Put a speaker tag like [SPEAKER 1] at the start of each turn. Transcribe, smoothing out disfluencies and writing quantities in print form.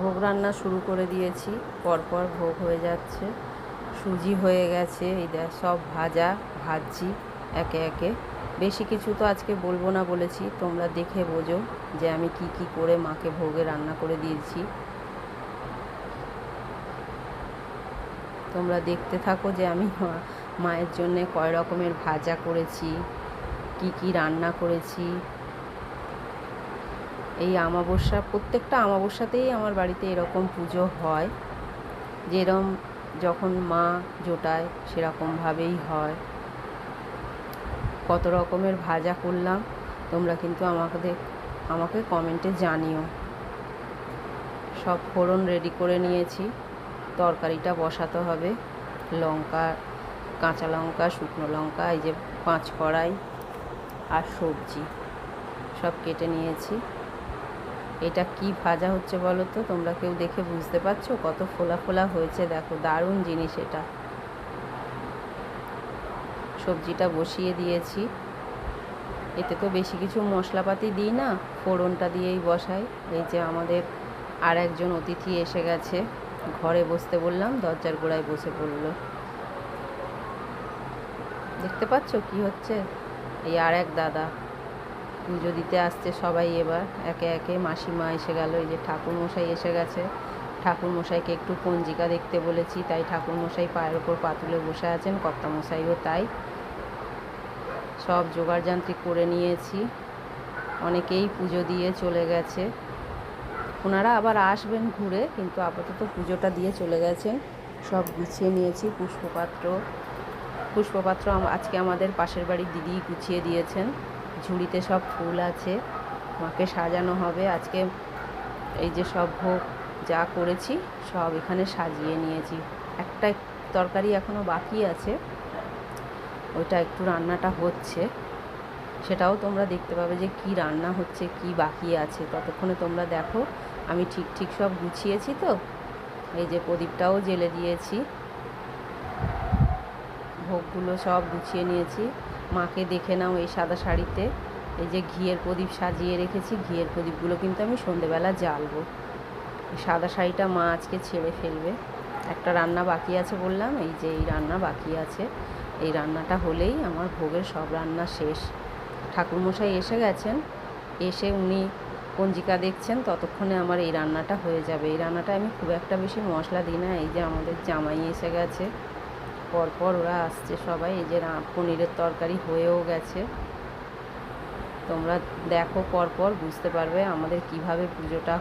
[SPEAKER 1] ভোগ রান্না শুরু করে দিয়েছি, পরপর ভোগ হয়ে যাচ্ছে। সুজি হয়ে গেছে, এই দেখ সব ভাজছি একে একে। বেশি কিছু তো আজকে বলবো না বলেছি, তোমরা দেখে বোঝো যে আমি কি কি করে মাকে ভোগে রান্না করে দিয়েছি। তোমরা দেখতে থাকো যে আমি মায়ের জন্যে কয় রকমের ভাজা করেছি, কি কি রান্না করেছি। এই অমাবস্যা, প্রত্যেকটা অমাবস্যাতেই আমার বাড়িতে এরকম পুজো হয়, যেরকম যখন মা জোটায় সেরকমভাবেই হয়। কত রকমের ভাজা করলাম তোমরা কিন্তু আমাকে কমেন্টে জানিও। সব ফোড়ন রেডি করে নিয়েছি, তরকারিটা বসাতে হবে। লঙ্কা, কাঁচা লঙ্কা, শুকনো লঙ্কা, এই যে 5 কড়াই আর সবজি সব কেটে নিয়েছি। এটা কি ভাজা হচ্ছে বলো তো? তোমরা কেউ দেখে বুঝতে পারছো? কত ফোলা ফোলা হয়েছে দেখো, দারুণ জিনিস এটা। সবজিটা বসিয়ে দিয়েছি। এতে তো বেশি কিছু মশলাপাতি দিই না, ফোড়নটা দিয়েই বসাই। এই যে আমাদের আর একজন অতিথি এসে গেছে, ঘরে বসতে বললাম দরজার গোড়ায় বসে পড়লো। দেখতে পাচ্ছ কি হচ্ছে? এই আর এক দাদা পুজো দিতে আসছে সবাই। এবার একে একে মাসিমা এসে গেল, এই যে ঠাকুরমশাই এসে গেছে। ঠাকুরমশাইকে একটু পঞ্জিকা দেখতে বলেছি, তাই ঠাকুরমশাই পায়ের ওপর পা তুলে বসে আছেন, কর্তামশাইও তাই। সব জোগাড়যান্ত্রিক করে নিয়েছি। অনেকেই পুজো দিয়ে চলে গেছে, ওনারা আবার আসবেন ঘুরে, কিন্তু আপাতত পুজোটা দিয়ে চলে গেছেন। সব গুছিয়ে নিয়েছি। পুষ্পপাত্র আজকে আমাদের পাশের বাড়ির দিদি গুছিয়ে দিয়েছেন। ঝুড়িতে সব ফুল আছে, মাকে সাজানো হবে আজকে। এই যে সব ভোগ যা করেছি সব এখানে সাজিয়ে নিয়েছি। একটা তরকারি এখনও বাকি আছে, ওইটা একটু রান্নাটা হচ্ছে, সেটাও তোমরা দেখতে পাবে যে কি রান্না হচ্ছে, কি বাকি আছে। ততক্ষণে তোমরা দেখো আমি ঠিক সব গুছিয়েছি তো। এই যে প্রদীপটাও জ্বেলে দিয়েছি, ভোগগুলো সব গুছিয়ে নিয়েছি। মাকে দেখে নাও এই সাদা শাড়িতে, এই যে ঘিয়ের প্রদীপ সাজিয়ে রেখেছি। ঘিয়ের প্রদীপগুলো কিন্তু আমি সন্ধেবেলা জ্বালবো। সাদা শাড়িটা মা আজকে ছেড়ে ফেলবে। একটা রান্না বাকি আছে বললাম, এই যে এই রান্না বাকি আছে। এই রান্নাটা হলেই আমার ভোগের সব রান্না শেষ। ঠাকুরমশাই এসে গেছেন, এসে উনি পঞ্জিকা দেখছেন, ততক্ষণে আমার এই রান্নাটা হয়ে যাবে। এই রান্নাটা আমি খুব একটা বেশি মশলা দিই না। এই যে আমাদের জামাই এসে গেছে, পরপর ওরা আসছে সবাই। এই যে পনিরের তরকারি হয়েও গেছে। তোমরা দেখো পরপর বুঝতে পারবে আমাদের কিভাবে পুজোটা